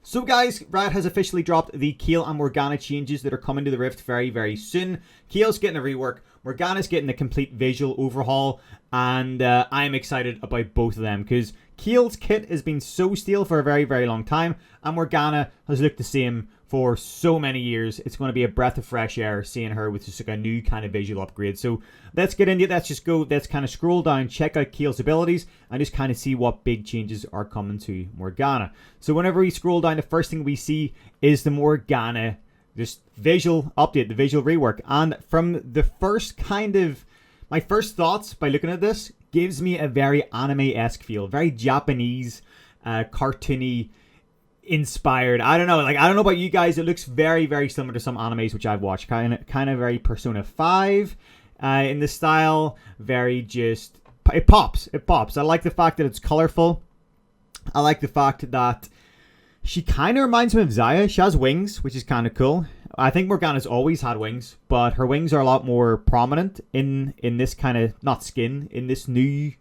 So guys, Riot has officially dropped the KAYLE and Morgana changes that are coming to the Rift very, very soon. KAYLE's getting a rework, Morgana's getting a complete visual overhaul, and I'm excited about both of them because KAYLE's kit has been so stale for a very, very long time, and Morgana has looked the same for so many years. It's going to be a breath of fresh air seeing her with just like a new kind of visual upgrade. So let's get into it. Let's kind of scroll down, check out KAYLE's abilities, and just kind of see what big changes are coming to Morgana. So whenever we scroll down, the first thing we see is the Morgana just visual update, the visual rework. And from the first kind of, my first thoughts by looking at this gives me a very anime-esque feel, very Japanese, cartoony, inspired. I don't know, like, I don't know about you guys, it looks very, very similar to some animes which I've watched, kind of very Persona 5 in the style, very just, it pops. I like the fact that it's colorful. I like the fact that she kind of reminds me of Xayah. She has wings, which is kind of cool. I think Morgana's always had wings, but her wings are a lot more prominent in this kind of, not skin, in this new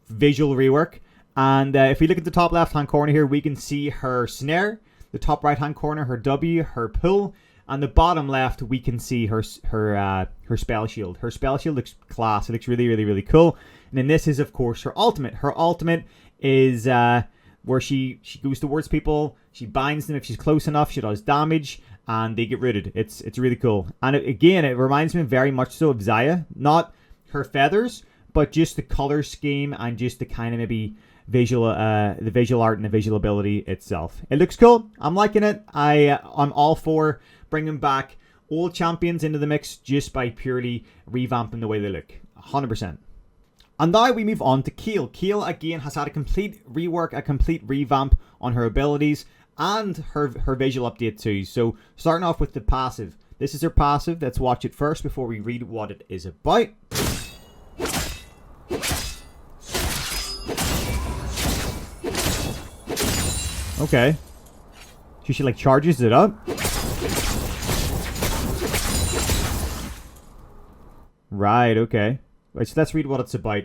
visual rework. And if we look at the top left-hand corner here, we can see her snare. The top right-hand corner, her W, her pull. And the bottom left, we can see her spell shield. Her spell shield looks class. It looks really, really, really cool. And then this is, of course, her ultimate. Her ultimate is where she goes towards people. She binds them if she's close enough. She does damage, and they get rooted. It's really cool. And again, it reminds me very much so of Xayah. Not her feathers, but just the color scheme and just the kind of maybe visual the visual art and the visual ability itself. It looks cool. I'm liking it. I'm all for bringing back old champions into the mix just by purely revamping the way they look. 100%. And now we move on to KAYLE. KAYLE again has had a complete rework, a complete revamp on her abilities and her visual update too. So starting off with the passive. This is her passive. Let's watch it first before we read what it is about. Okay. She like charges it up. Right, okay. Right, so let's read what it's about.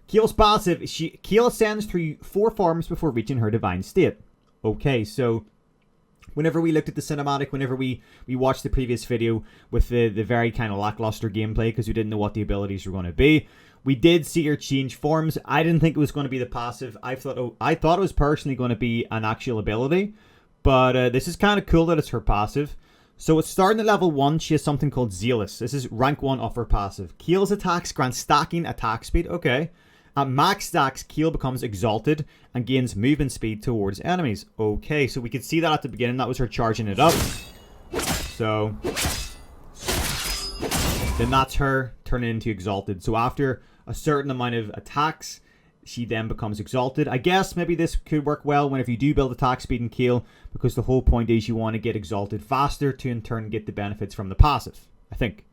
KAYLE's passive. KAYLE ascends through 4 forms before reaching her divine state. Okay, so whenever we looked at the cinematic, whenever we watched the previous video with the very kind of lackluster gameplay because we didn't know what the abilities were going to be, we did see her change forms. I didn't think it was going to be the passive. I thought it was personally going to be an actual ability. But this is kind of cool that it's her passive. So it's starting at level 1. She has something called Zealous. This is rank 1 of her passive. KAYLE's attacks grant stacking attack speed. Okay. At max stacks, KAYLE becomes exalted and gains movement speed towards enemies. Okay, so we could see that at the beginning. That was her charging it up. So then that's her turning into exalted. So after a certain amount of attacks, she then becomes exalted. I guess maybe this could work well whenever you do build attack speed in KAYLE, because the whole point is you want to get exalted faster to in turn get the benefits from the passive, I think.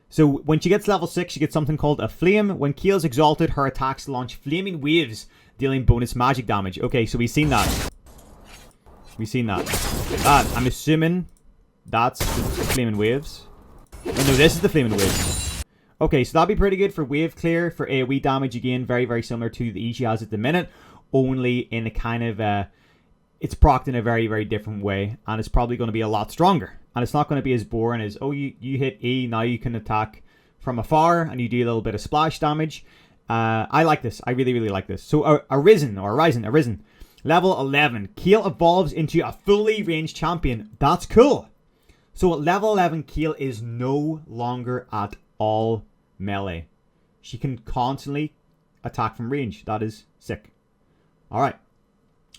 So when she gets level 6, she gets something called a flame. When KAYLE's exalted, her attacks launch flaming waves, dealing bonus magic damage. Okay, so we've seen that. I'm assuming that's the flaming waves. Oh, no, this is the flaming waves. Okay, so that'd be pretty good for wave clear, for AoE damage again, very, very similar to the E she has at the minute, only in a kind of, it's procced in a very, very different way, and it's probably going to be a lot stronger. And it's not going to be as boring as, oh, you hit E, now you can attack from afar, and you do a little bit of splash damage. I like this. I really, really like this. So, Arisen. Level 11. KAYLE evolves into a fully ranged champion. That's cool. So, at level 11, KAYLE is no longer at all melee. She can constantly attack from range. That is sick. Alright.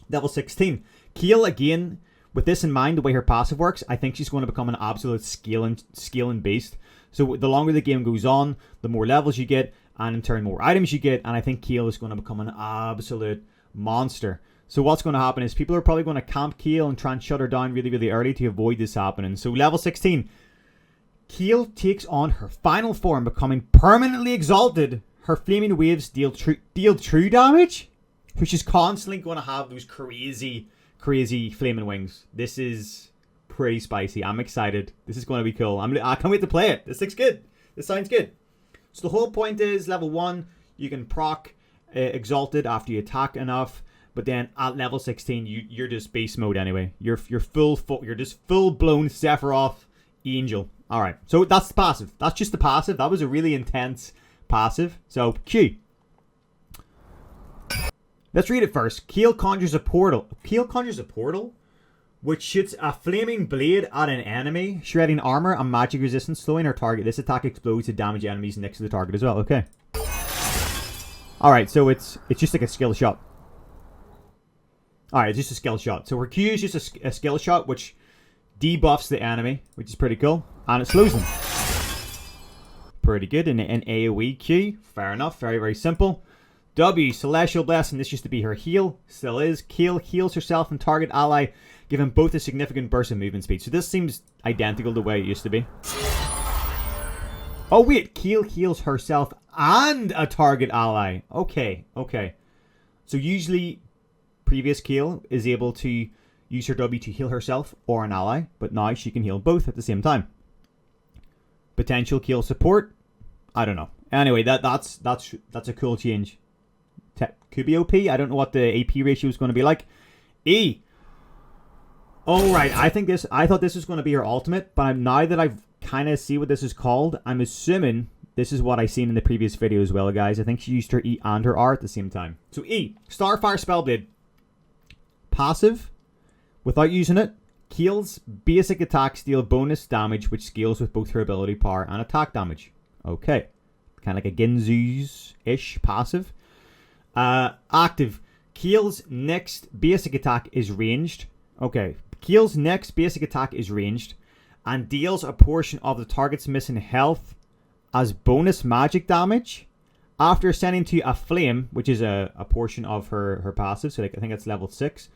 Level 16. KAYLE, again, with this in mind, the way her passive works, I think she's going to become an absolute scaling beast. So the longer the game goes on, the more levels you get, and in turn more items you get, and I think KAYLE is going to become an absolute monster. So what's going to happen is people are probably going to camp KAYLE and try and shut her down really, really early to avoid this happening. So level 16. KAYLE takes on her final form, becoming permanently exalted. Her flaming waves deal true damage, which is constantly going to have those crazy flaming wings. This is pretty spicy. I'm excited. This is going to be cool. I can't wait to play it. This looks good. This sounds good. So the whole point is level 1, you can proc exalted after you attack enough. But then at level 16, you're just beast mode anyway. You're just full blown Sephiroth angel. All right, so that's the passive. That's just the passive. That was a really intense passive. So Q. Let's read it first. Kayle conjures a portal. Kayle conjures a portal, which shoots a flaming blade at an enemy, shredding armor and magic resistance, slowing her target. This attack explodes to damage enemies next to the target as well. Okay. All right, so it's just like a skill shot. All right, it's just a skill shot. So her Q is just a skill shot, which debuffs the enemy, which is pretty cool, and it slows them. Pretty good. And an AoE Q, fair enough. Very, very simple. W, Celestial Blessing. This used to be her heal. Still is. Kayle heals herself and target ally, giving both a significant burst of movement speed. So this seems identical to the way it used to be. Oh, wait. Kayle heals herself and a target ally. Okay, okay. So usually, previous Kayle is able to use her W to heal herself or an ally, but now she can heal both at the same time. Potential Kayle support? I don't know. Anyway, that's a cool change. Could be OP. I don't know what the AP ratio is going to be like. E. All right, I thought this was going to be her ultimate, but now that I've kind of see what this is called, I'm assuming this is what I seen in the previous video as well, guys. I think she used her E and her R at the same time. So E, Starfire Spellblade. Passive, without using it, Kayle's basic attacks deal bonus damage, which scales with both her ability power and attack damage. Okay, kind of like a Ginzu's-ish passive. Active, Kayle's next basic attack is ranged. Okay, Kayle's next basic attack is ranged and deals a portion of the target's missing health as bonus magic damage after ascending to a flame, which is a portion of her passive. So like, I think that's level 6.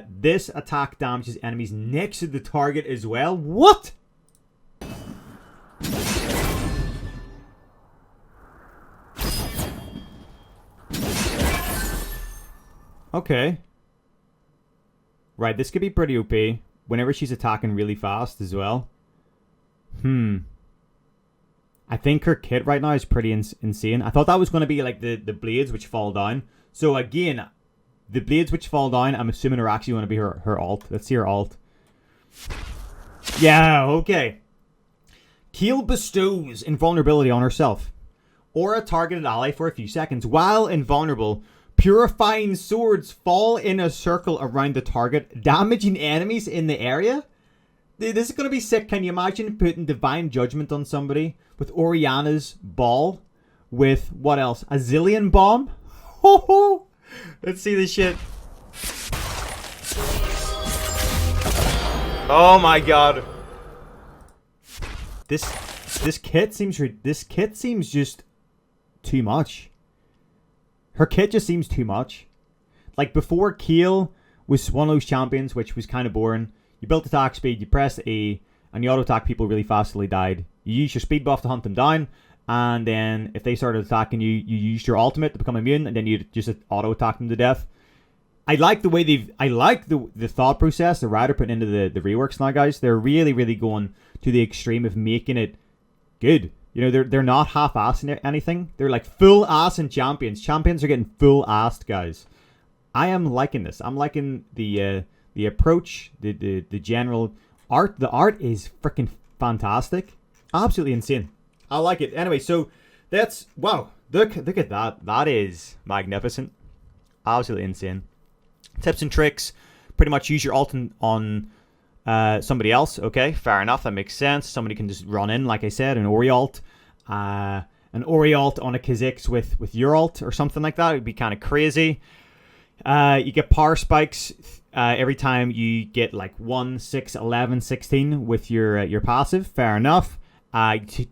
This attack damages enemies next to the target as well. What? Okay. Right, this could be pretty OP whenever she's attacking really fast as well. I think her kit right now is pretty insane. I thought that was going to be like the blades which fall down. So again, the blades which fall down, I'm assuming are actually going to be her alt. Let's see her alt. Yeah, okay. Kayle bestows invulnerability on herself or a targeted ally for a few seconds. While invulnerable, purifying swords fall in a circle around the target, damaging enemies in the area. This is going to be sick. Can you imagine putting Divine Judgment on somebody with Oriana's Ball? With what else? A Zillion Bomb? Let's see this shit. Oh my god. This kit seems just too much. Her kit just seems too much. Like before, Kayle was one of those champions which was kind of boring. You built attack speed, you press A, and you auto-attack people really fast till they died. You use your speed buff to hunt them down, and then if they started attacking you, you used your ultimate to become immune, and then you just auto-attack them to death. I like the way I like the thought process the Rider putting into the reworks now, guys. They're really, really going to the extreme of making it good. You know, they're not half-assing anything. They're like full-assing champions. Champions are getting full-assed, guys. I am liking this. I'm liking the approach, the general art. The art is freaking fantastic. Absolutely insane. I like it. Anyway, so that's, wow. Look at that. That is magnificent. Absolutely insane. Tips and tricks. Pretty much use your ult on somebody else. Okay, fair enough. That makes sense. Somebody can just run in, like I said, an Ori ult. An Ori ult on a Kha'Zix with your ult or something like that. It would be kind of crazy. You get power spikes every time you get like 1, 6, 11, 16 with your passive. Fair enough.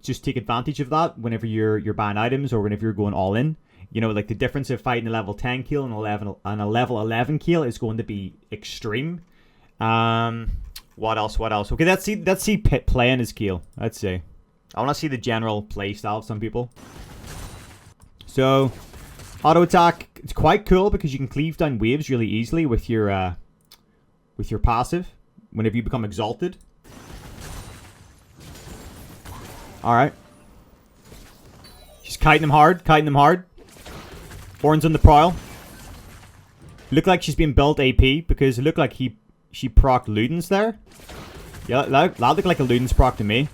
Just take advantage of that whenever you're buying items or whenever you're going all in. You know, like the difference of fighting a level 10 Kayle and a level 11 Kayle is going to be extreme. What else? Okay, let's see Pit playing as Kayle. Let's see. I want to see the general play style of some people. So, auto attack. It's quite cool because you can cleave down waves really easily with your passive whenever you become exalted. All right. She's kiting them hard. Horns on the prowl. Look like she's been built AP because it looked like she procced Ludens there. Yeah, that looked like a Ludens proc to me.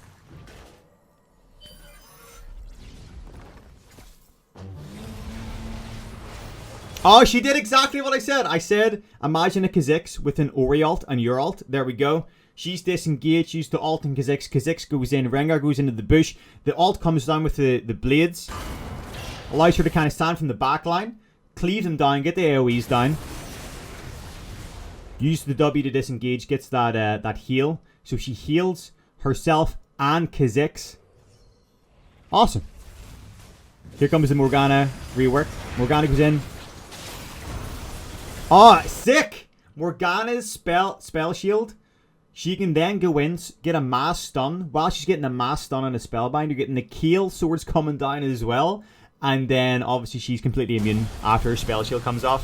Oh, she did exactly what I said. I said, imagine a Kha'Zix with an Ori ult and your ult. There we go. She's disengaged, used to ult and Kha'Zix. Kha'Zix goes in, Rengar goes into the bush. The ult comes down with the blades. Allows her to kind of stand from the back line. Cleave them down, get the AoEs down. Use the W to disengage, gets that heal. So she heals herself and Kha'Zix. Awesome. Here comes the Morgana rework. Morgana goes in. Oh, sick! Morgana's spell shield. She can then go in, get a mass stun. While she's getting a mass stun on a spellbind, you're getting the Kayle swords coming down as well. And then, obviously, she's completely immune after her spell shield comes off.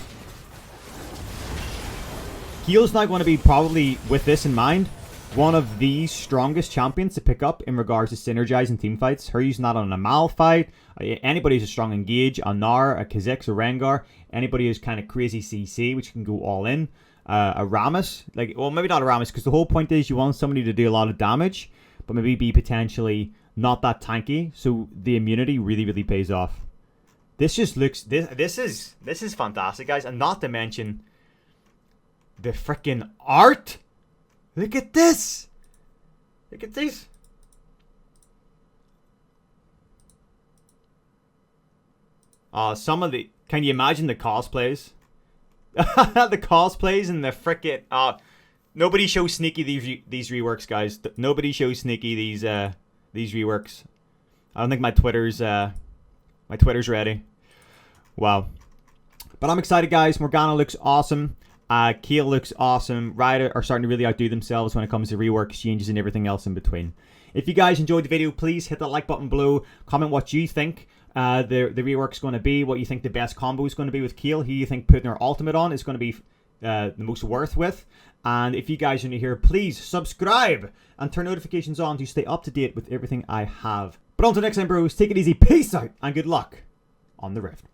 Kayle's now going to be, probably, with this in mind, one of the strongest champions to pick up in regards to synergizing team fights. Her using that on a Mal fight. Anybody who's a strong engage, a Gnar, a Kha'Zix, a Rengar. Anybody who's kind of crazy CC, which can go all in. A Rammus. Like, well, maybe not a Rammus, because the whole point is you want somebody to do a lot of damage, but maybe be potentially not that tanky. So the immunity really, really pays off. This just looks... This is fantastic, guys. And not to mention the freaking art. Look at this. Look at this. Some of the... Can you imagine the cosplays? The cosplays and the frickin'... nobody shows sneaky these reworks, guys. Nobody shows sneaky these reworks. I don't think my Twitter's ready. Wow. But I'm excited, guys. Morgana looks awesome. Kayle looks awesome. Riot are starting to really outdo themselves when it comes to rework exchanges and everything else in between. If you guys enjoyed the video, please hit that like button below. Comment what you think the rework's going to be. What you think the best combo is going to be with Kayle. Who you think putting her ultimate on is going to be the most worth with. And if you guys are new here, please subscribe and turn notifications on to stay up to date with everything I have. But until next time, bros, take it easy. Peace out and good luck on the Rift.